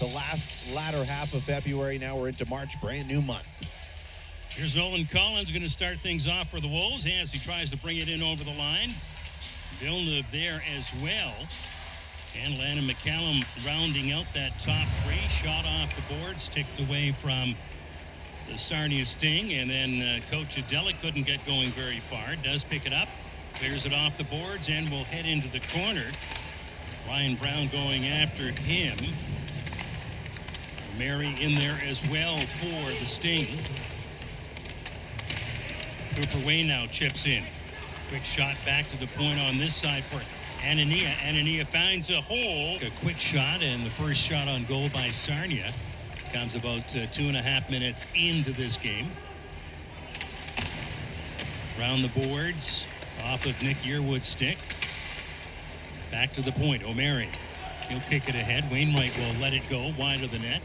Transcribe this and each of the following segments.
the latter half of February. Now we're into March, brand new month. Here's Nolan Collins going to start things off for the Wolves as he tries to bring it in over the line. Villeneuve there as well. And Landon McCallum rounding out that top three. Shot off the boards, ticked away from the Sarnia Sting. And then Coach Adela couldn't get going very far. Does pick it up, clears it off the boards, and will head into the corner. Ryan Brown going after him. Mary in there as well for the Sting. Cooper Wayne now chips in. Quick shot back to the point on this side for Anania. Anania finds a hole. A quick shot, and the first shot on goal by Sarnia comes about 2.5 minutes into this game. Around the boards, off of Nick Yearwood's stick. Back to the point, O'Mary. He'll kick it ahead. Wainwright will let it go wide of the net.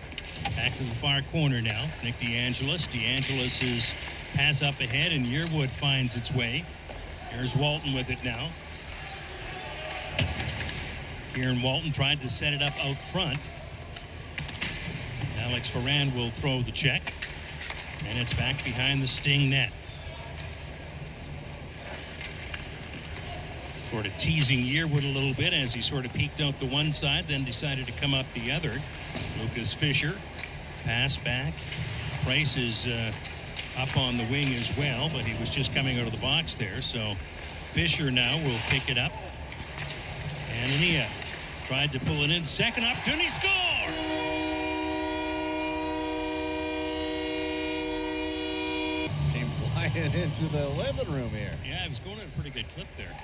Back to the far corner now. Nick DeAngelis. DeAngelis is pass up ahead, and Yearwood finds its way. Here's Walton with it now. Kieran Walton tried to set it up out front. Alex Ferrand will throw the check, and it's back behind the Sting net. Sort of teasing Yearwood a little bit as he sort of peeked out the one side, then decided to come up the other. Lukas Fischer, pass back. Price is up on the wing as well, but he was just coming out of the box there. So Fischer now will pick it up. Anania tried to pull it in. Second opportunity, scores! Came flying into the living room here. Yeah, he was going at a pretty good clip there.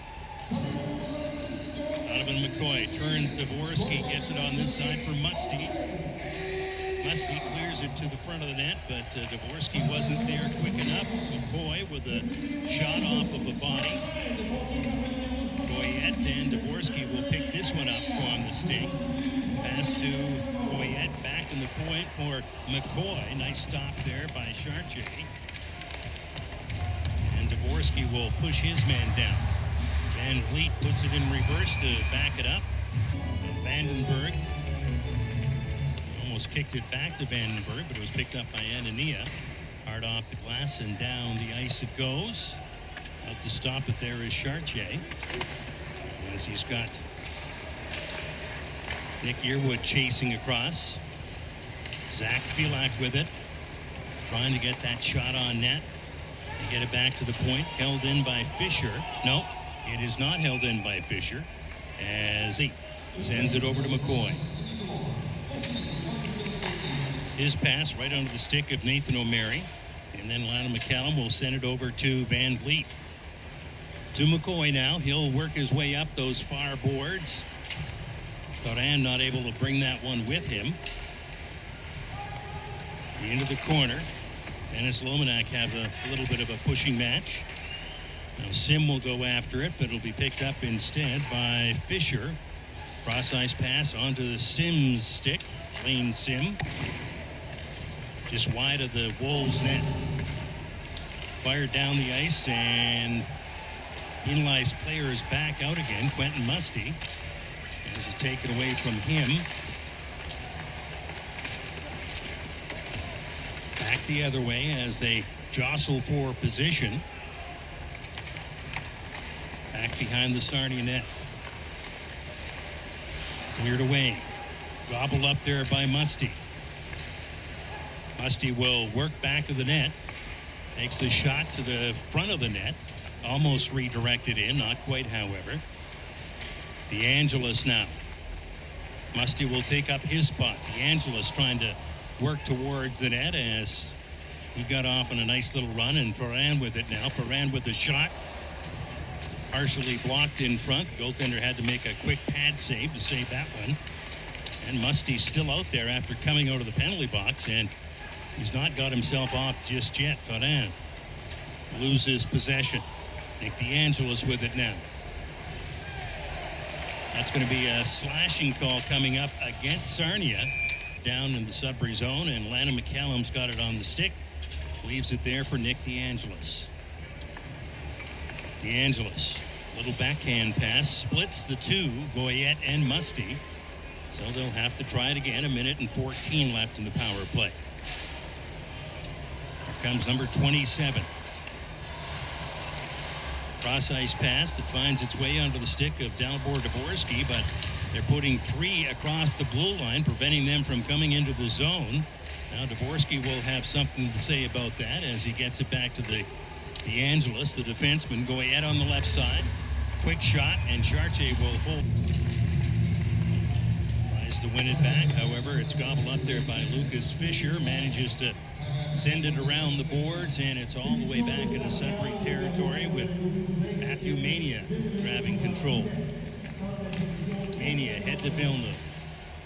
Donovan McCoy turns Dvorsky, gets it on this side for Musty. Musty clears it to the front of the net, but Dvorsky wasn't there quick enough. McCoy with a shot off of a body. Goyette, and Dvorsky will pick this one up on the Sting. Pass to Goyette, back in the point for McCoy. Nice stop there by Chartier. And Dvorsky will push his man down. Van Vliet puts it in reverse to back it up. Vandenberg almost kicked it back to Vandenberg, but it was picked up by Anania. Hard off the glass and down the ice it goes. Out to stop it there is Chartier. As he's got Nick Yearwood chasing across. Zach Filak with it. Trying to get that shot on net. And get it back to the point. Held in by Fischer. No. It is not held in by Fischer as he sends it over to McCoy. His pass right under the stick of Nathan O'Mary. And then Lionel McCallum will send it over to Van Vliet. To McCoy now. He'll work his way up those far boards. Coran not able to bring that one with him. Into the corner. Dennis Lomanak have a little bit of a pushing match. Now Sim will go after it, but it'll be picked up instead by Fischer. Cross-ice pass onto the Sim's stick. Lane Sim. Just wide of the Wolves net. Fired down the ice, and penalized player is back out again. Quentin Musty. As it taken away from him. Back the other way as they jostle for position. Back behind the Sarnia net. Cleared away. Gobbled up there by Musty. Musty will work back of the net. Takes the shot to the front of the net. Almost redirected in. Not quite, however. DeAngelis now. Musty will take up his spot. DeAngelis trying to work towards the net as he got off on a nice little run, and Ferrand with it now. Ferrand with the shot. Partially blocked in front. The goaltender had to make a quick pad save to save that one. And Musty's still out there after coming out of the penalty box, and he's not got himself off just yet. Ferrand loses possession. Nick DeAngelis with it now. That's going to be a slashing call coming up against Sarnia down in the Sudbury zone, and Landon McCallum's got it on the stick. Leaves it there for Nick DeAngelis. DeAngelis, little backhand pass, splits the two, Goyette and Musty. So they'll have to try it again. 1:14 left in the power play. Here comes number 27. Cross-ice pass that finds its way onto the stick of Dalibor Dvorsky, but they're putting 3 across the blue line, preventing them from coming into the zone. Now Dvorsky will have something to say about that as he gets it back to the Angeles, the defenseman. Goyette on the left side. Quick shot, and Chartier will hold. Tries to win it back. However, it's gobbled up there by Lukas Fischer. Manages to send it around the boards, and it's all the way back into Sudbury territory with Matthew Mania grabbing control. Mania head to Villeneuve.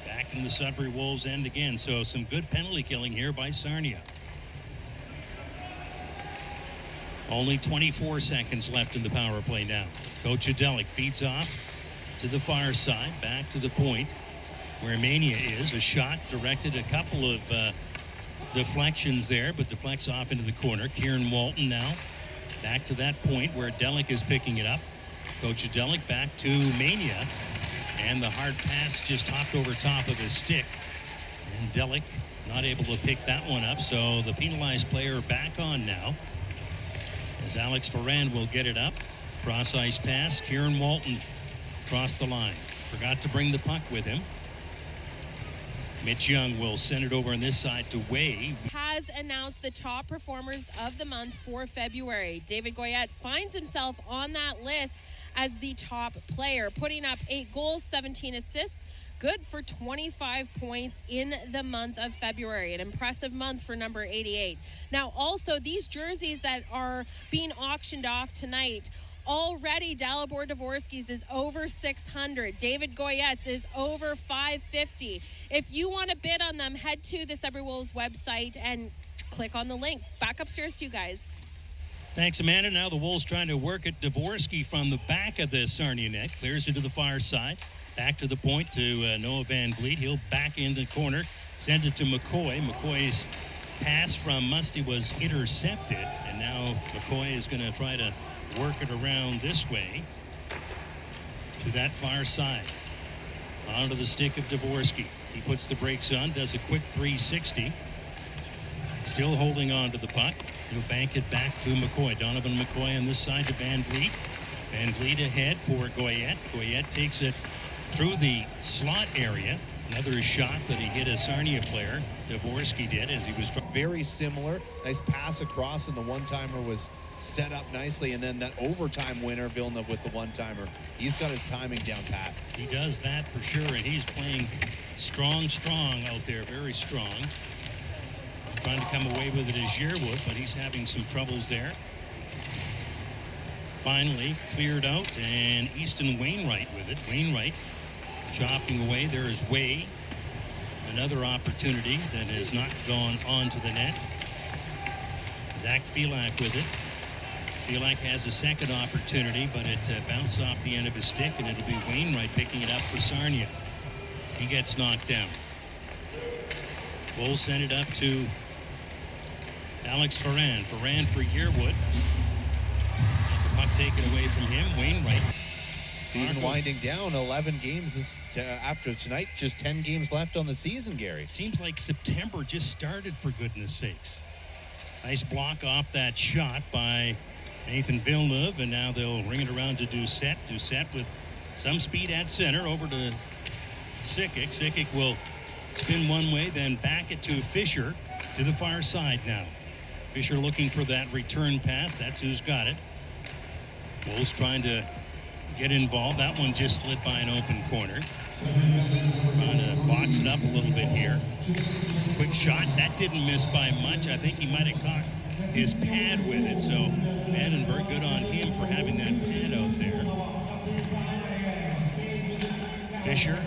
Back in the Sudbury Wolves end again. So some good penalty killing here by Sarnia. Only 24 seconds left in the power play now. Kocadelic feeds off to the far side, back to the point where Mania is. A shot directed, a couple of deflections there, but deflects off into the corner. Kieran Walton now back to that point where Delic is picking it up. Kocadelic back to Mania, and the hard pass just hopped over top of his stick, and Delic not able to pick that one up. So the penalized player back on now, as Alex Ferrand will get it up. Cross ice pass. Kieran Walton across the line. Forgot to bring the puck with him. Mitch Young will send it over on this side to Way. Has announced the top performers of the month for February. David Goyette finds himself on that list as the top player, putting up 8 goals, 17 assists. Good for 25 points in the month of February. An impressive month for number 88. Now, also, these jerseys that are being auctioned off tonight, already Dalibor Dvorsky's is over 600. David Goyette's is over 550. If you want to bid on them, head to the Sudbury Wolves website and click on the link. Back upstairs to you guys. Thanks, Amanda. Now the Wolves trying to work at Dvorsky from the back of the Sarnia net. Clears it to the far side. Back to the point to Noah Van Vliet. He'll back in the corner. Send it to McCoy. McCoy's pass from Musty was intercepted. And now McCoy is going to try to work it around this way to that far side. Onto the stick of Dvorsky. He puts the brakes on, does a quick 360. Still holding on to the puck. He'll bank it back to McCoy. Donovan McCoy on this side to Van Vliet. Van Vliet ahead for Goyette. Goyette takes it through the slot area. Another shot that he hit a Sarnia player. Dvorsky did as he was very similar. Nice pass across, and the one-timer was set up nicely, and then that overtime winner, Villeneuve with the one-timer. He's got his timing down pat. He does that for sure, and he's playing strong out there, very strong. Trying to come away with it as Yearwood, but he's having some troubles there. Finally cleared out, and Easton Wainwright with it. Wainwright chopping away. There is Way. Another opportunity that has not gone onto the net. Zach Felak with it. Felak has a second opportunity, but it bounced off the end of his stick, and it'll be Wainwright picking it up for Sarnia. He gets knocked down. Wolves send it up to Alex Ferrand. Ferrand for Yearwood. The puck taken away from him. Wainwright. Season winding down, 11 games after tonight, just 10 games left on the season, Gary. It seems like September just started, for goodness sakes. Nice block off that shot by Nathan Villeneuve, and now they'll ring it around to Doucette. Doucette with some speed at center over to Sikic. Sikic will spin one way, then back it to Fischer to the far side now. Fischer looking for that return pass. That's who's got it. Wolves trying to get involved. That one just slid by an open corner. Trying to box it up a little bit here. Quick shot. That didn't miss by much. I think he might have caught his pad with it. So Vandenberg, good on him for having that pad out there. Fischer,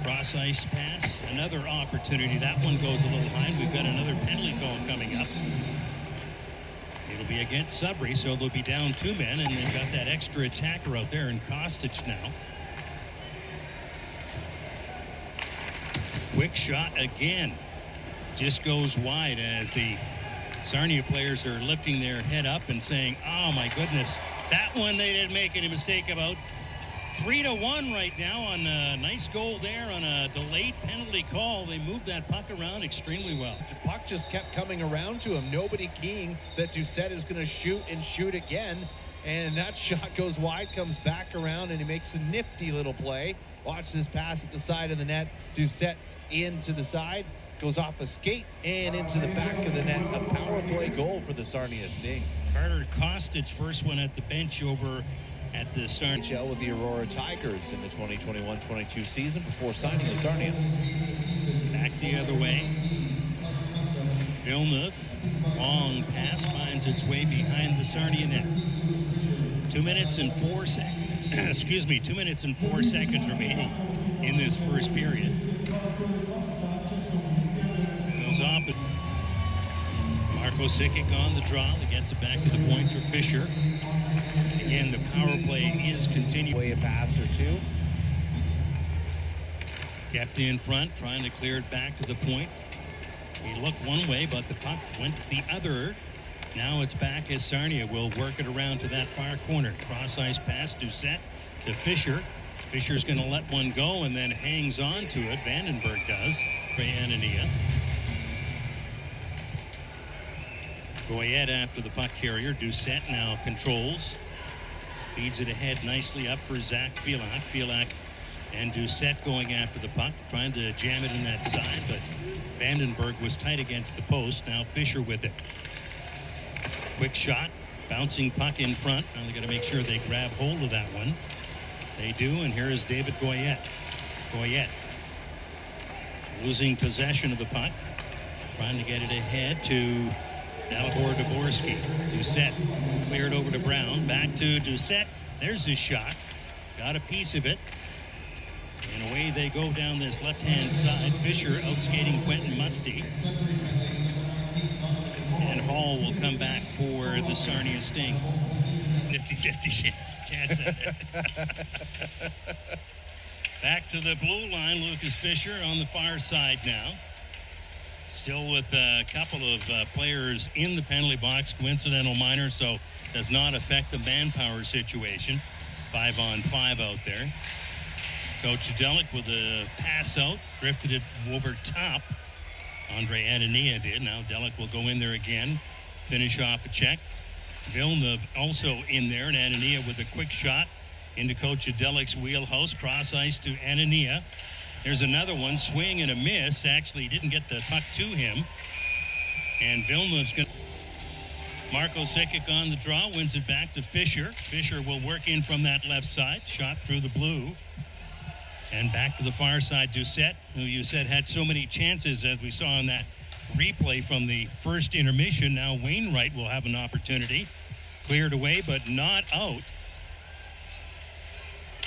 cross ice pass. Another opportunity. That one goes a little high. We've got another penalty call coming up. It'll be against Sudbury, so they'll be down 2 men, and they've got that extra attacker out there in Kostic now. Quick shot again. Just goes wide as the Sarnia players are lifting their head up and saying, oh my goodness, that one they didn't make any mistake about. 3-1 right now on a nice goal there on a delayed penalty call. They moved that puck around extremely well. The puck just kept coming around to him. Nobody keying that Doucette is going to shoot and shoot again. And that shot goes wide, comes back around, and he makes a nifty little play. Watch this pass at the side of the net. Doucette into the side, goes off a skate and into the back of the net. A power play goal for the Sarnia Sting. Carter Kostic, first one at the bench over at the Sarnia. NHL with the Aurora Tigers in the 2021-22 season before signing with Sarnia. Back the other way. Villeneuve, long pass, finds its way behind the Sarnia net. 2 minutes and 4 seconds. Excuse me, 2 minutes and 4 seconds remaining in this first period. Goes off. Marco Sikic on the draw. He gets it back to the point for Fischer. Again, the power play is continuing. Way a pass or two. Kept in front, trying to clear it back to the point. He looked one way, but the puck went the other. Now it's back as Sarnia will work it around to that far corner. Cross-ice pass, Doucette to Fischer. Fischer's going to let one go and then hangs on to it. Vandenberg does. Ray Anania. Goyette after the puck carrier. Doucette now controls. Feeds it ahead nicely up for Zach Filak. Filak and Doucette going after the puck, trying to jam it in that side, but Vandenberg was tight against the post. Now Fischer with it. Quick shot, bouncing puck in front. Now they got to make sure they grab hold of that one. They do, and here is David Goyette. Goyette losing possession of the puck, trying to get it ahead to Dalibor Dvorsky. Doucette cleared over to Brown. Back to Doucette. There's his shot. Got a piece of it. And away they go down this left-hand side. Fischer outskating Quentin Musty. And Hall will come back for the Sarnia Sting. 50-50 chance at it. Back to the blue line. Lukas Fischer on the far side now. Still with a couple of players in the penalty box, coincidental minor, so does not affect the manpower situation. 5-on-5 out there. Coach Delic with a pass out, drifted it over top. Andre Anania did. Now Delic will go in there again, finish off a check. Villeneuve also in there, and Anania with a quick shot into Coach Delic's wheelhouse. Cross ice to Anania. There's another one, swing and a miss. Actually, didn't get the puck to him. And Villeneuve's going to... Marco Sikic on the draw, wins it back to Fischer. Fischer will work in from that left side. Shot through the blue. And back to the far side, Doucette, who you said had so many chances as we saw in that replay from the first intermission. Now Wainwright will have an opportunity. Cleared away, but not out.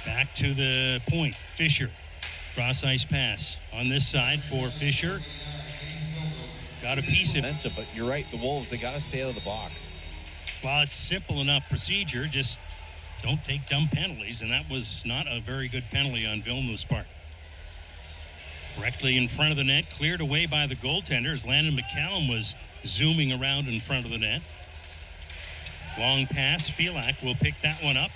Back to the point, Fischer. Cross-ice pass on this side for Fischer. Got a piece of it. But you're right, the Wolves, they got to stay out of the box. Well, it's simple enough procedure. Just don't take dumb penalties, and that was not a very good penalty on Villeneuve's part. Directly in front of the net, cleared away by the goaltender as Landon McCallum was zooming around in front of the net. Long pass, Filak will pick that one up.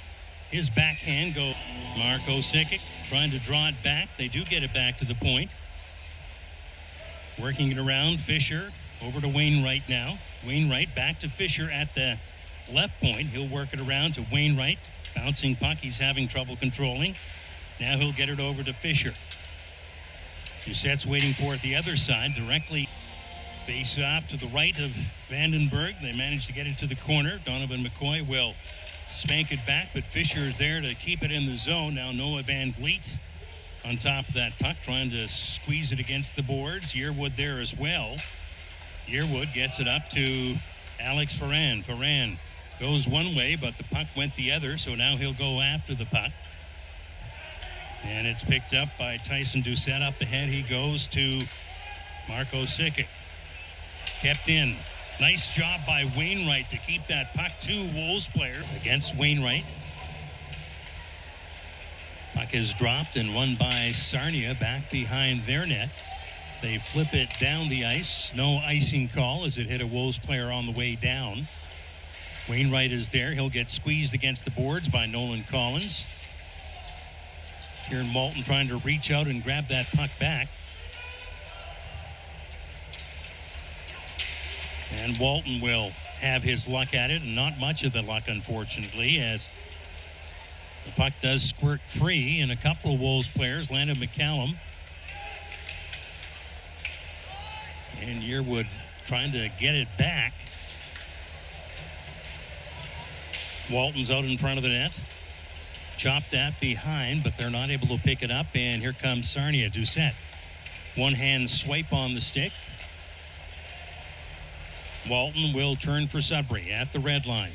His backhand go. Marco Sikic trying to draw it back. They do get it back to the point. Working it around, Fischer over to Wainwright now. Wainwright back to Fischer at the left point. He'll work it around to Wainwright. Bouncing puck he's having trouble controlling. Now he'll get it over to Fischer. Doucette's waiting for it the other side. Directly face off to the right of Vandenberg. They managed to get it to the corner. Donovan McCoy will spank it back, but Fischer is there to keep it in the zone. Now Noah Van Vliet on top of that puck, trying to squeeze it against the boards. Yearwood there as well. Yearwood gets it up to Alex Ferran. Ferran goes one way, but the puck went the other, so now he'll go after the puck. And it's picked up by Tyson Doucette. Up ahead he goes to Marco Sikic. Kept in. Nice job by Wainwright to keep that puck to Wolves player against Wainwright. Puck is dropped and won by Sarnia back behind their net. They flip it down the ice. No icing call as it hit a Wolves player on the way down. Wainwright is there. He'll get squeezed against the boards by Nolan Collins. Kieran Walton trying to reach out and grab that puck back. And Walton will have his luck at it, and not much of the luck, unfortunately, as the puck does squirt free, and a couple of Wolves players, Landon McCallum and Yearwood, trying to get it back. Walton's out in front of the net. Chopped at behind, but they're not able to pick it up, and here comes Sarnia. Doucette. One-hand swipe on the stick. Walton will turn for Sudbury at the red line.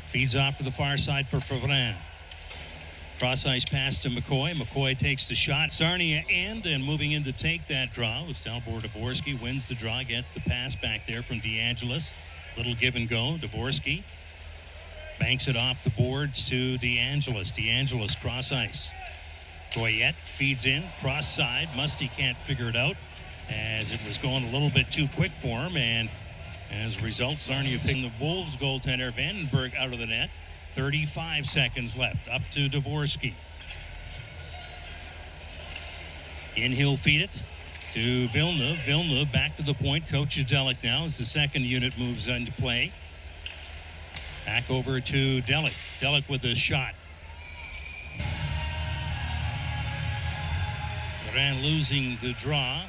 Feeds off to the far side for Ferran. Cross-ice pass to McCoy. McCoy takes the shot. Sarnia and moving in to take that draw was Dalibor Dvorsky. Wins the draw, gets the pass back there from DeAngelis. Little give and go. Dvorsky banks it off the boards to DeAngelis. DeAngelis cross-ice. Goyette feeds in, cross side. Musty can't figure it out as it was going a little bit too quick for him, and as a result, Sarnia picking the Wolves goaltender Vandenberg out of the net. 35 seconds left. Up to Dvorsky. In, he'll feed it to Villeneuve. Villeneuve back to the point. Coach Delic now as the second unit moves into play. Back over to Delic. Delic with a shot. Moran losing the draw.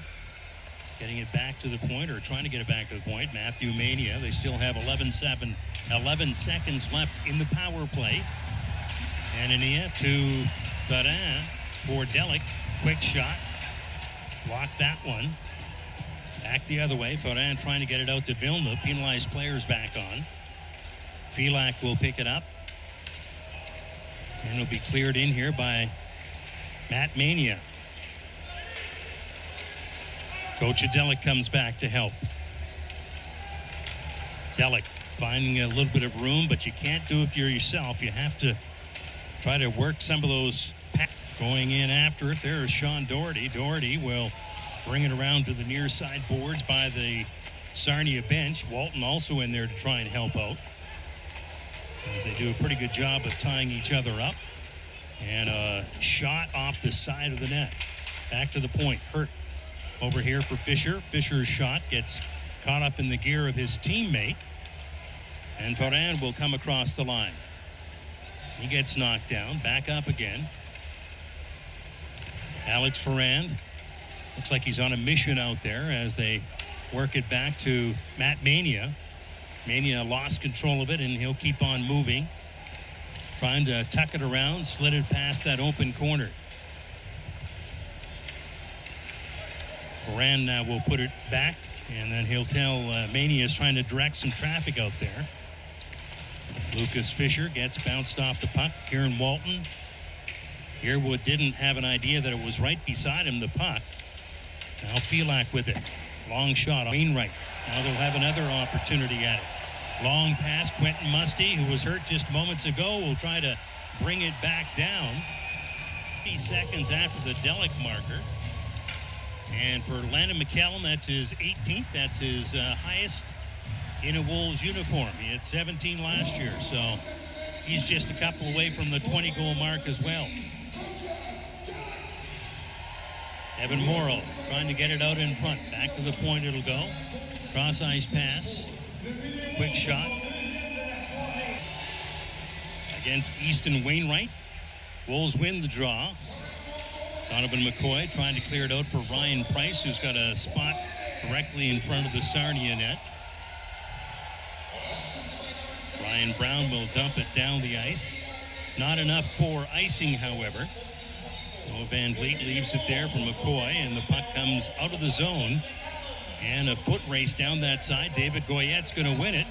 Getting it back to the point, or trying to get it back to the point. Matthew Mania. They still have 11 seconds left in the power play. Anania to Ferran for Delic. Quick shot. Blocked that one. Back the other way. Ferran trying to get it out to Villeneuve. Penalized players back on. Filak will pick it up. And it'll be cleared in here by Matt Mania. Coach Delic comes back to help. Delic finding a little bit of room, but you can't do it yourself. You have to try to work some of those packs. Going in after it, there's Sean Doherty. Doherty will bring it around to the near side boards by the Sarnia bench. Walton also in there to try and help out, as they do a pretty good job of tying each other up. And a shot off the side of the net. Back to the point. Hurt over here for Fischer. Fischer's shot gets caught up in the gear of his teammate. And Ferran will come across the line. He gets knocked down. Back up again. Alex Ferrand looks like he's on a mission out there as they work it back to Matt Mania. Mania lost control of it, and he'll keep on moving. Trying to tuck it around, slid it past that open corner. Ferrand now will put it back, and then he'll tell Mania is trying to direct some traffic out there. Lukas Fischer gets bounced off the puck. Kieran Walton. Yearwood didn't have an idea that it was right beside him, the puck. Now Filak with it. Long shot. Wainwright. Now they'll have another opportunity at it. Long pass. Quentin Musty, who was hurt just moments ago, will try to bring it back down. 50 seconds after the Delic marker. And for Landon McCallum, that's his 18th. That's his highest in a Wolves uniform. He had 17 last year, so he's just a couple away from the 20-goal mark as well. Evan Morrow trying to get it out in front. Back to the point it'll go. Cross-ice pass. Quick shot. Against Easton Wainwright. Wolves win the draw. Donovan McCoy trying to clear it out for Ryan Price, who's got a spot directly in front of the Sarnia net. Ryan Brown will dump it down the ice. Not enough for icing, however. Van Vliet leaves it there for McCoy, and the puck comes out of the zone. And a foot race down that side. David Goyette's going to win it.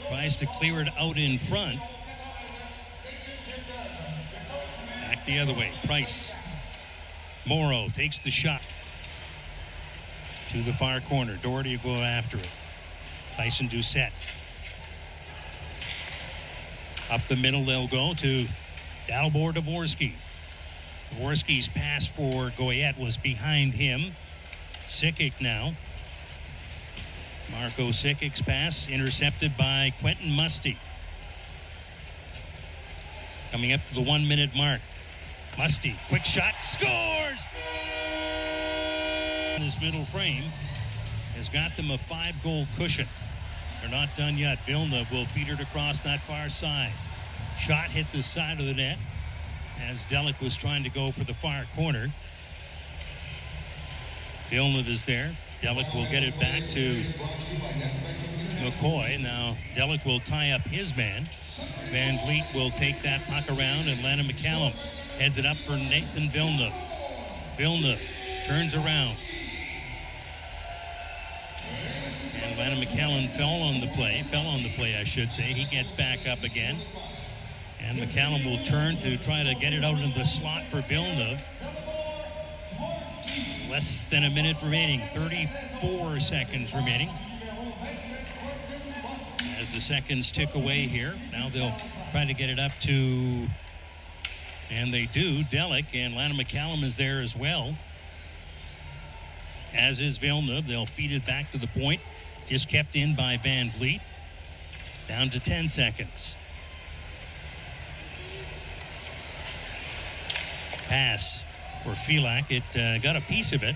Tries to clear it out in front. Back the other way. Price. Morrow takes the shot to the far corner. Doherty will go after it. Tyson Doucette. Up the middle they'll go to Dalibor Dvorsky. Dvorsky's pass for Goyette was behind him. Sikic now. Marco Sikic's pass intercepted by Quentin Musty. Coming up to the 1-minute mark. Musty, quick shot, scores! This middle frame has got them a 5-goal cushion. They're not done yet. Villeneuve will feed it across that far side. Shot hit the side of the net as Delic was trying to go for the far corner. Villeneuve is there. Delic will get it back to McCoy. Now Delic will tie up his man. Van Vliet will take that puck around, and Landon McCallum heads it up for Nathan Villeneuve. Villeneuve turns around. And Landon McCallum fell on the play, I should say. He gets back up again. And McCallum will turn to try to get it out into the slot for Villeneuve. Less than a minute remaining, 34 seconds remaining. As the seconds tick away here, now they'll try to get it up to, and they do, Delic, and Landon McCallum is there as well. As is Villeneuve. They'll feed it back to the point. Just kept in by Van Vliet. Down to 10 seconds. Pass for Filak. It got a piece of it.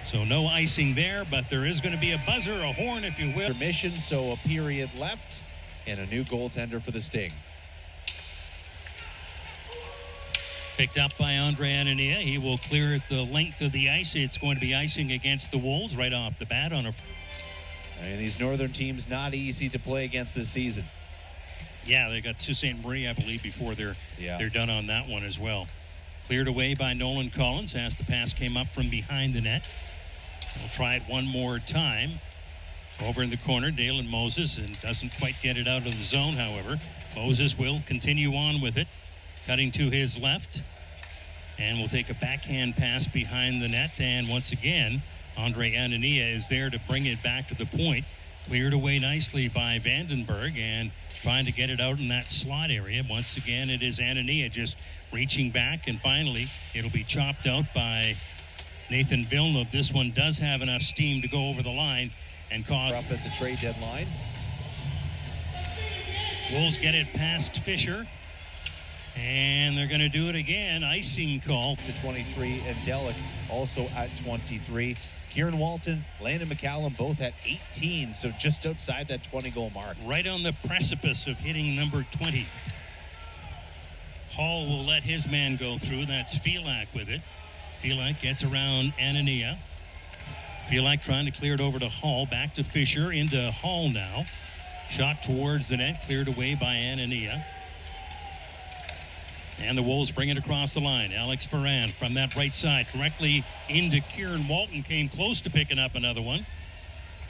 So no icing there, but there is going to be a buzzer, a horn, if you will. Permission, so a period left, and a new goaltender for the Sting. Picked up by Andre Anania. He will clear it the length of the ice. It's going to be icing against the Wolves right off the bat on a... And these northern teams not easy to play against this season. Yeah, they got Sault Ste. Marie, I believe, before they're done on that one as well. Cleared away by Nolan Collins as the pass came up from behind the net. We'll try it one more time. Over in the corner, Dalen Moses, and doesn't quite get it out of the zone, however. Moses will continue on with it. Cutting to his left. And will take a backhand pass behind the net. And once again, Andre Anania is there to bring it back to the point. Cleared away nicely by Vandenberg and trying to get it out in that slot area. Once again, it is Anania just reaching back, and finally it'll be chopped out by Nathan Villeneuve. This one does have enough steam to go over the line and cause... Up at the trade deadline. Wolves get it past Fischer. And they're going to do it again. Icing call. To 23, and Delic also at 23. Kieran Walton, Landon McCallum both at 18, so just outside that 20-goal mark. Right on the precipice of hitting number 20. Hall will let his man go through. That's Filak with it. Filak gets around Anania. Filak trying to clear it over to Hall. Back to Fischer, into Hall now. Shot towards the net, cleared away by Anania. And the Wolves bring it across the line. Alex Ferrand from that right side directly into Kieran Walton. Came close to picking up another one.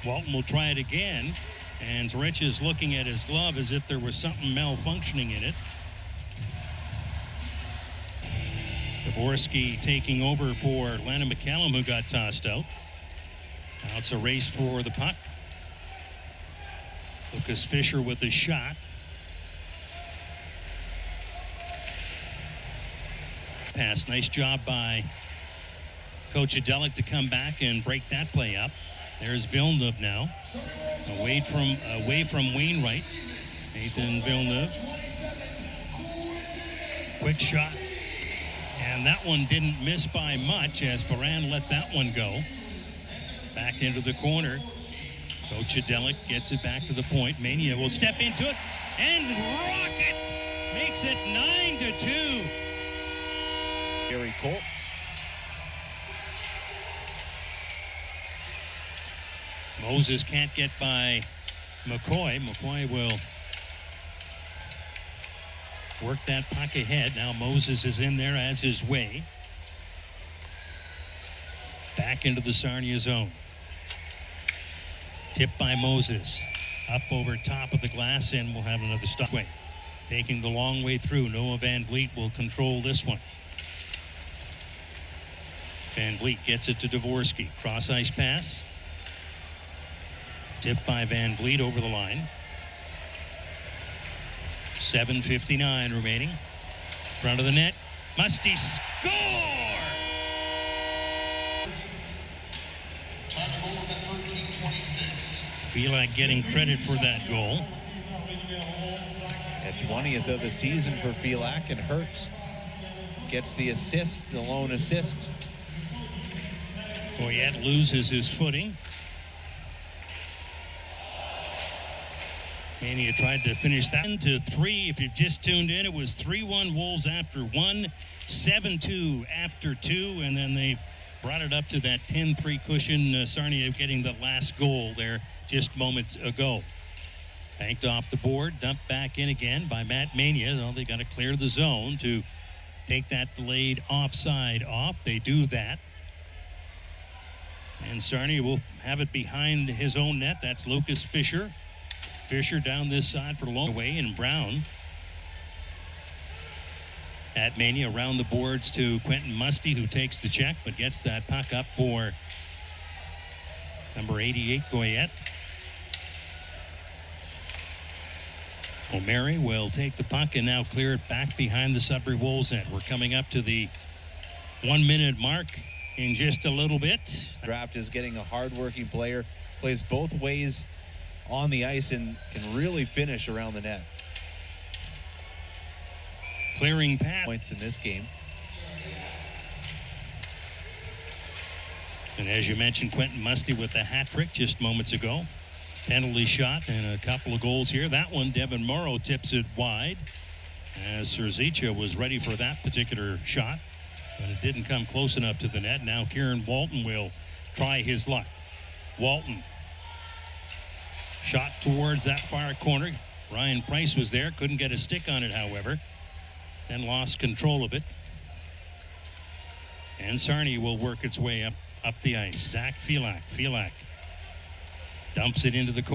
Walton will try it again. And Rich is looking at his glove as if there was something malfunctioning in it. Dvorsky taking over for Landon McCallum, who got tossed out. Now it's a race for the puck. Lukas Fischer with the shot. Pass. Nice job by Coach Delic to come back and break that play up. There's Villeneuve now. Away from Wainwright. Nathan Villeneuve. Quick shot. And that one didn't miss by much as Ferrand let that one go. Back into the corner. Coach Delic gets it back to the point. Mania will step into it and rocket makes it 9-2. Gary Colts. Moses can't get by McCoy. McCoy will work that puck ahead. Now Moses is in there as his way. Back into the Sarnia zone. Tipped by Moses. Up over top of the glass, and we'll have another stop. Taking the long way through. Noah Van Vliet will control this one. Van Vliet gets it to Dvorsky. Cross ice pass. Tipped by Van Vliet over the line. 7:59 remaining. Front of the net. Musty score! Feel like getting credit for that goal. At 20th of the season for Filak, and Hurt gets the assist, the lone assist. Goyette loses his footing. Mania tried to finish that to 3. If you've just tuned in, it was 3-1 Wolves after 1, 7-2 after 2, and then they brought it up to that 10-3 cushion. Sarnia getting the last goal there just moments ago. Banked off the board, dumped back in again by Matt Mania. Well, they got to clear the zone to take that delayed offside off. They do that. And Sarnia will have it behind his own net. That's Lukas Fischer. Fischer down this side for the long way, and Brown. At Mania around the boards to Quentin Musty, who takes the check but gets that puck up for number 88, Goyette. O'Mary will take the puck and now clear it back behind the Sudbury Wolves net. We're coming up to the 1-minute mark in just a little bit. Draft is getting a hard-working player, plays both ways on the ice and can really finish around the net. Clearing pass. Points in this game. And as you mentioned, Quentin Musty with the hat trick just moments ago. Penalty shot and a couple of goals here. That one, Devin Morrow tips it wide as Serzicha was ready for that particular shot, but it didn't come close enough to the net. Now Kieran Walton will try his luck. Walton. Shot towards that far corner. Ryan Price was there. Couldn't get a stick on it, however. Then lost control of it. And Sarnia will work its way up the ice. Zach Filak. Filak dumps it into the corner.